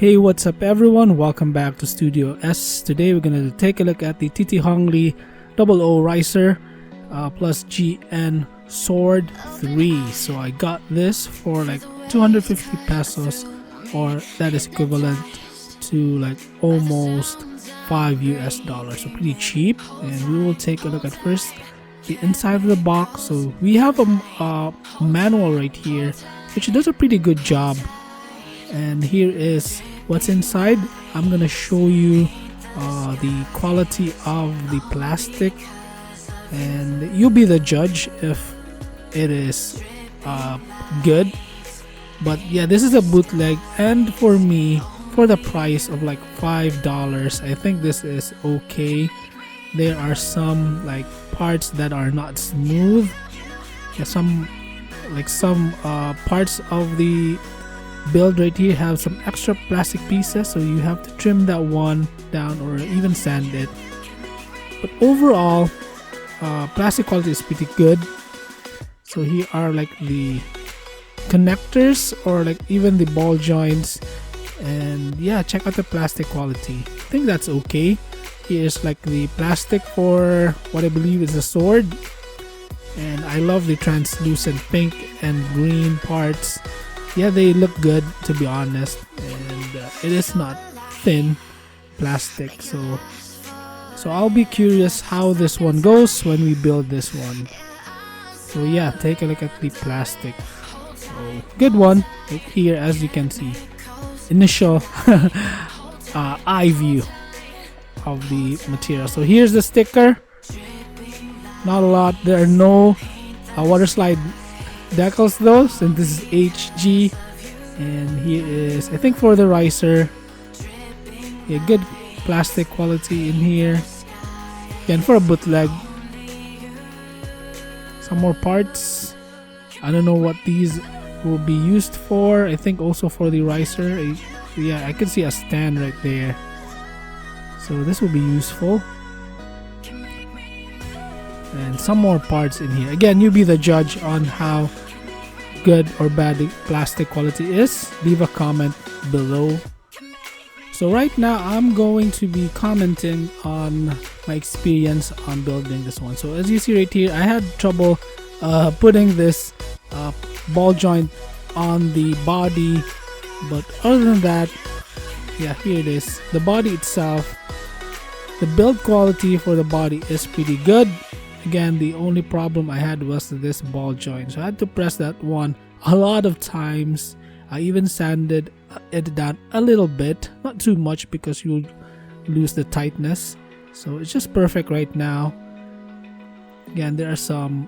Hey, what's up everyone? Welcome back to Studio S. Today we're gonna take a look at the TT Hongli 00 Riser plus GN Sword 3. So I got this for like 250 pesos, or that is equivalent to like almost $5 US, so pretty cheap. And we will take a look at first the inside of the box. So we have a manual right here which does a pretty good job, and here is what's inside. I'm gonna show you the quality of the plastic, and you'll be the judge if it is good. But yeah, this is a bootleg, and for me, for the price of like $5, I think this is okay. There are some like parts that are not smooth. Yeah, some parts of the build right here have some extra plastic pieces, so you have to trim that one down or even sand it. But overall, plastic quality is pretty good. So here are like the connectors, or like even the ball joints, and yeah, check out the plastic quality. I think that's okay. Here's like the plastic for what I believe is a sword, and I love the translucent pink and green parts. Yeah, they look good, to be honest, and it is not thin plastic, so I'll be curious how this one goes when we build this one. So yeah, take a look at the plastic. So good one right here, as you can see. Initial eye view of the material. So here's the sticker. Not a lot. There are no water slide decals though, since this is HG. And here is, I think, for the riser. Yeah, good plastic quality in here. Again, for a bootleg. Some more parts. I don't know what these will be used for. I think also for the riser. Yeah, I can see a stand right there, so this will be useful. And some more parts in here. Again, you be the judge on how good or bad the plastic quality is. Leave a comment below. So right now I'm going to be commenting on my experience on building this one. So as you see right here, I had trouble putting this ball joint on the body, but other than that, yeah, here it is. The body itself, the build quality for the body is pretty good. Again, the only problem I had was this ball joint, so I had to press that one a lot of times. I even sanded it down a little bit, not too much because you'll lose the tightness. So it's just perfect right now. Again, there are some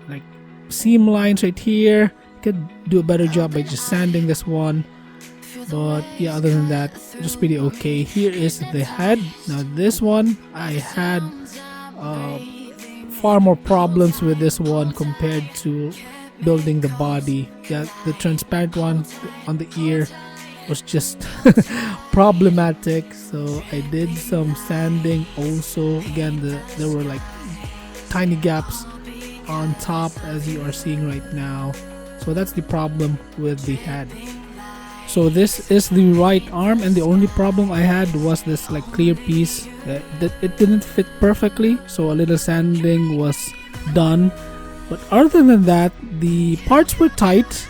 like seam lines right here. Could do a better job by just sanding this one, but yeah, other than that, just pretty okay. Here is the head. Now this one, I had far more problems with this one compared to building the body. Yeah, the transparent one on the ear was just problematic, so I did some sanding also. Again, there were like tiny gaps on top, as you are seeing right now. So that's the problem with the head. So this is the right arm, and the only problem I had was this like clear piece that it didn't fit perfectly, so a little sanding was done. But other than that, the parts were tight.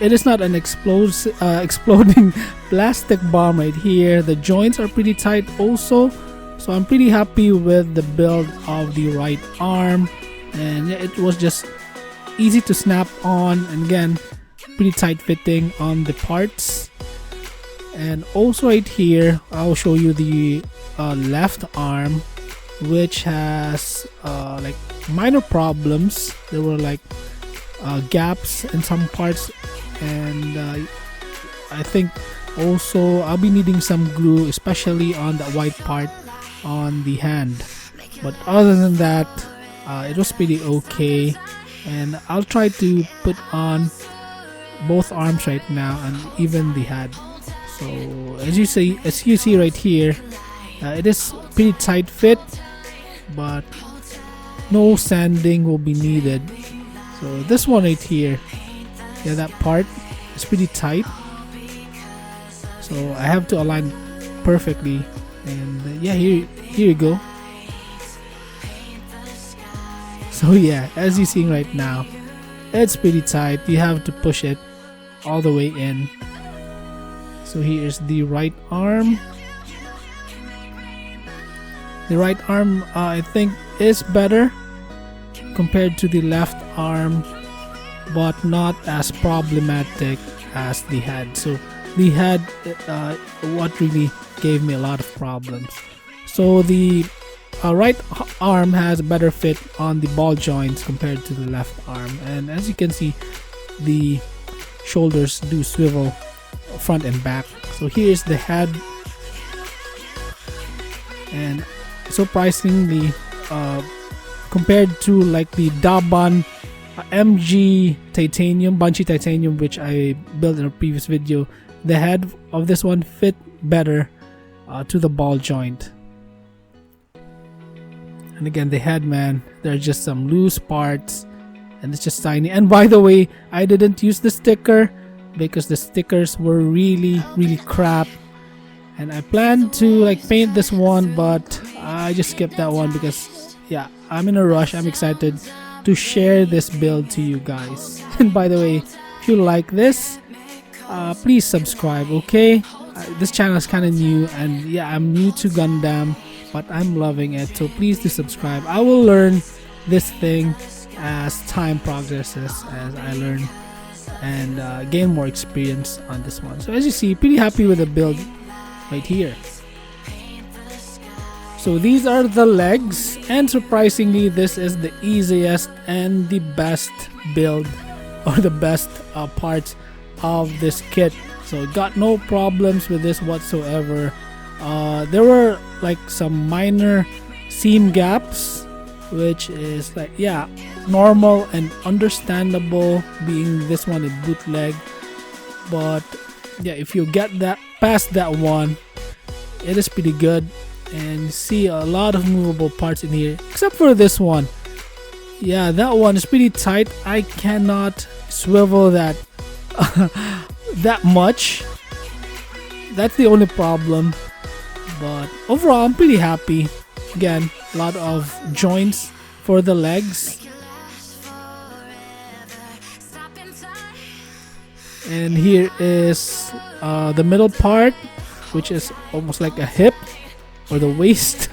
It is not an exploding plastic bomb right here. The joints are pretty tight also, so I'm pretty happy with the build of the right arm. And yeah, it was just easy to snap on, and again, pretty tight fitting on the parts. And also right here, I'll show you the left arm, which has like minor problems. There were like gaps in some parts, and I think also I'll be needing some glue, especially on the white part on the hand. But other than that, it was pretty okay, and I'll try to put on both arms right now, and even the head. So as you see right here, it is pretty tight fit, but no sanding will be needed. So this one right here, yeah, that part is pretty tight. so I have to align perfectly. And yeah, here you go. So yeah, as you're seeing right now, it's pretty tight. You have to push it all the way in. So here's the right arm. The right arm, I think, is better compared to the left arm, but not as problematic as the head. So the head, what really gave me a lot of problems. So the right arm has a better fit on the ball joints compared to the left arm, and as you can see, the shoulders do swivel front and back. So here's the head, and surprisingly, compared to like the Daban MG titanium, Banshee titanium, which I built in a previous video, the head of this one fit better to the ball joint. And again, the head, man, there are just some loose parts and it's just tiny. And by the way, I didn't use the sticker because the stickers were really crap, and I planned to like paint this one, but I just skipped that one because yeah, I'm in a rush. I'm excited to share this build to you guys. And by the way, if you like this, please subscribe, okay? This channel is kind of new, and yeah, I'm new to Gundam, but I'm loving it, so please do subscribe. I will learn this thing as time progresses, as I learn and gain more experience on this one. So as you see, pretty happy with the build right here. So these are the legs, and surprisingly, this is the easiest and the best build, or the best parts of this kit. So got no problems with this whatsoever. There were like some minor seam gaps, which is like, yeah, normal and understandable being this one in bootleg, but yeah, if you get that past that one, it is pretty good. And you see a lot of movable parts in here, except for this one. Yeah, that one is pretty tight. I cannot swivel that that much. That's the only problem, but overall I'm pretty happy. Again, a lot of joints for the legs, and here is the middle part, which is almost like a hip or the waist.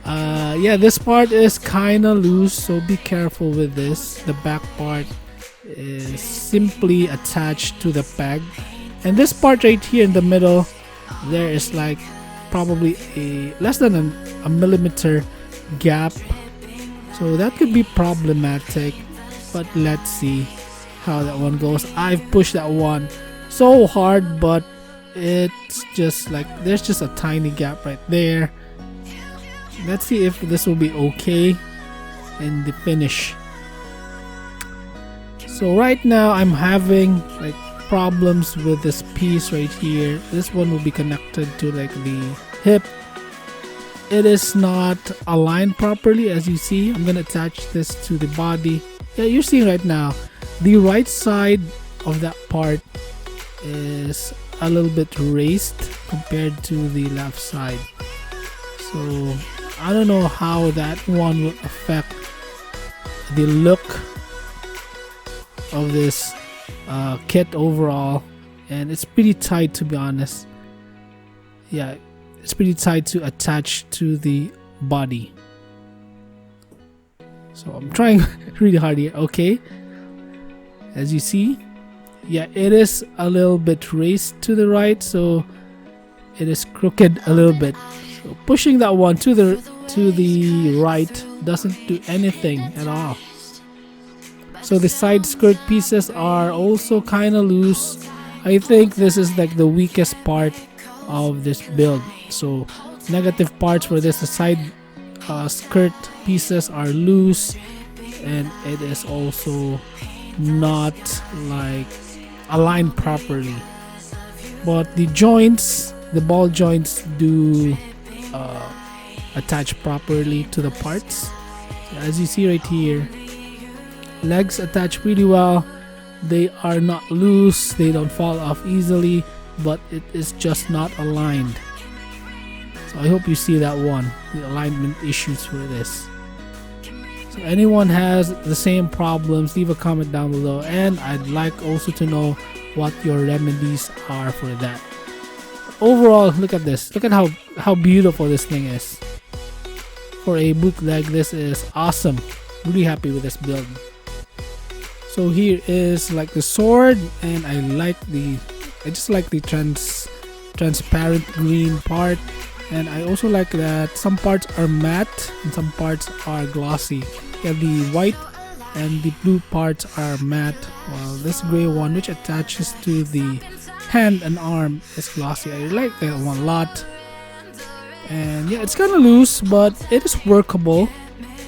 Yeah, this part is kind of loose, so be careful with this. The back part is simply attached to the peg, and this part right here in the middle, there is like probably a less than a millimeter gap, so that could be problematic, but let's see how that one goes. I've pushed that one so hard, but it's just like there's just a tiny gap right there. Let's see if this will be okay in the finish. So right now I'm having like problems with this piece right here. This one will be connected to like the hip. It is not aligned properly, as you see. I'm gonna attach this to the body. Yeah, you're seeing right now the right side of that part is a little bit raised compared to the left side, so I don't know how that one will affect the look of this kit overall. And it's pretty tight, to be honest. Yeah, it's pretty tight to attach to the body, so I'm trying really hard here. Okay, as you see, yeah, it is a little bit raised to the right, so it is crooked a little bit. So pushing that one to the right doesn't do anything at all. So the side skirt pieces are also kind of loose. I think this is like the weakest part of this build. So negative parts for this, the side skirt pieces are loose, and it is also not like aligned properly, but the joints, the ball joints, do attach properly to the parts. As you see right here, legs attach really well. They are not loose, they don't fall off easily. but it is just not aligned. So I hope you see that one, the alignment issues for this. So anyone has the same problems, leave a comment down below, and I'd like also to know what your remedies are for that. Overall, look at this. Look at how beautiful this thing is. For a bootleg, this is awesome. Really happy with this build. So here is like the sword, and I just like the transparent green part. And I also like that some parts are matte and some parts are glossy. Yeah, the white and the blue parts are matte, while this gray one, which attaches to the hand and arm, is glossy. I like that one a lot. And yeah, it's kind of loose, but it is workable.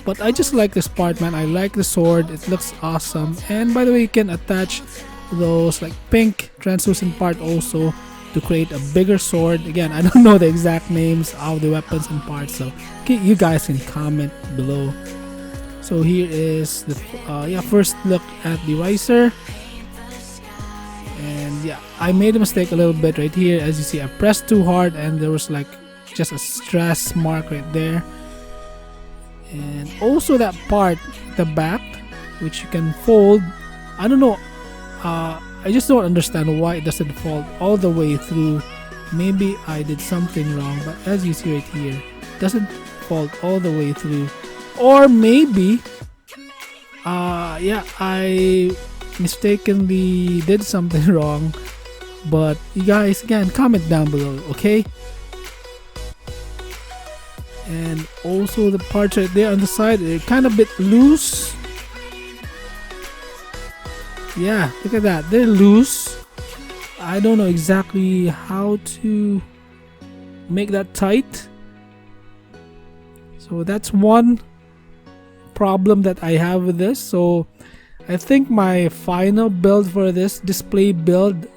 But I just like this part, man. I like the sword. It looks awesome. And by the way, you can attach those like pink translucent part also to create a bigger sword. Again, I don't know the exact names of the weapons and parts, so you guys can comment below. So here is the first look at the riser. And yeah, I made a mistake a little bit right here. As you see, I pressed too hard and there was like just a stress mark right there. And also that part, the back, which you can fold. I don't know, I just don't understand why it doesn't fold all the way through. Maybe I did something wrong, but as you see right here, it doesn't fold all the way through. Or maybe I mistakenly did something wrong. But you guys, again, comment down below, okay? And also the parts right there on the side, they're kind of a bit loose. Yeah, look at that, they're loose. I don't know exactly how to make that tight. So that's one problem that I have with this. So I think my final build for this display build,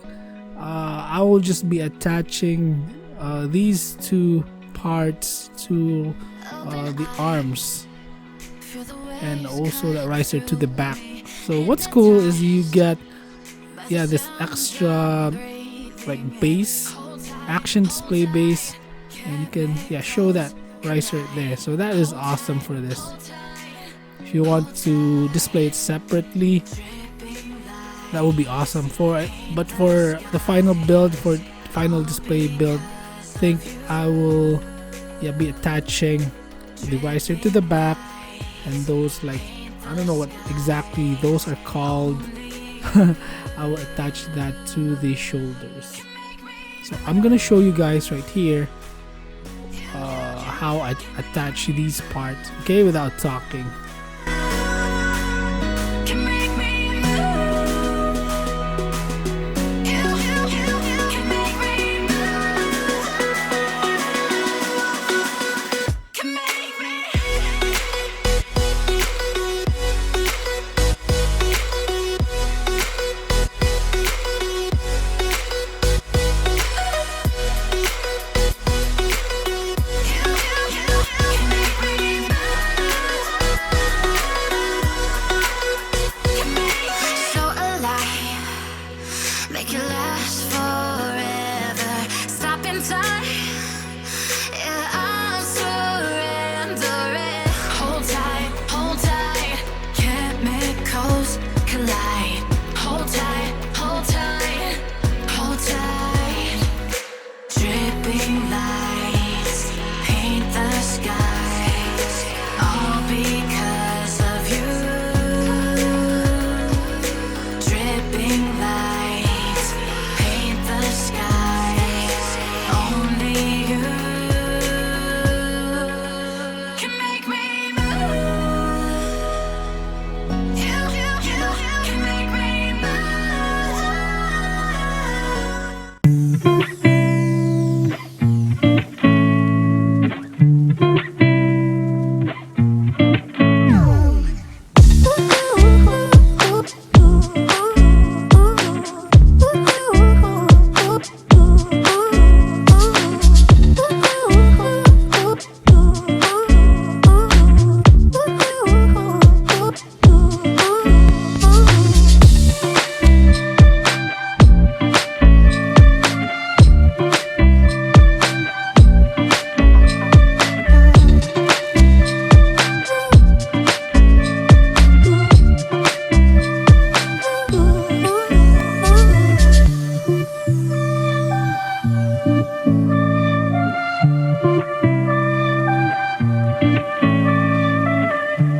I will just be attaching these two parts to the arms and also the riser to the back. So what's cool is you get this extra like base, action display base, and you can show that riser there. So that is awesome for this. If you want to display it separately, that would be awesome for it. But for the final build, for final display build, I think I will be attaching the riser to the back, and those, like, I don't know what exactly those are called. I will attach that to the shoulders. So I'm gonna show you guys right here how I attach these parts, okay, without talking. Make it last forever. Stop in time.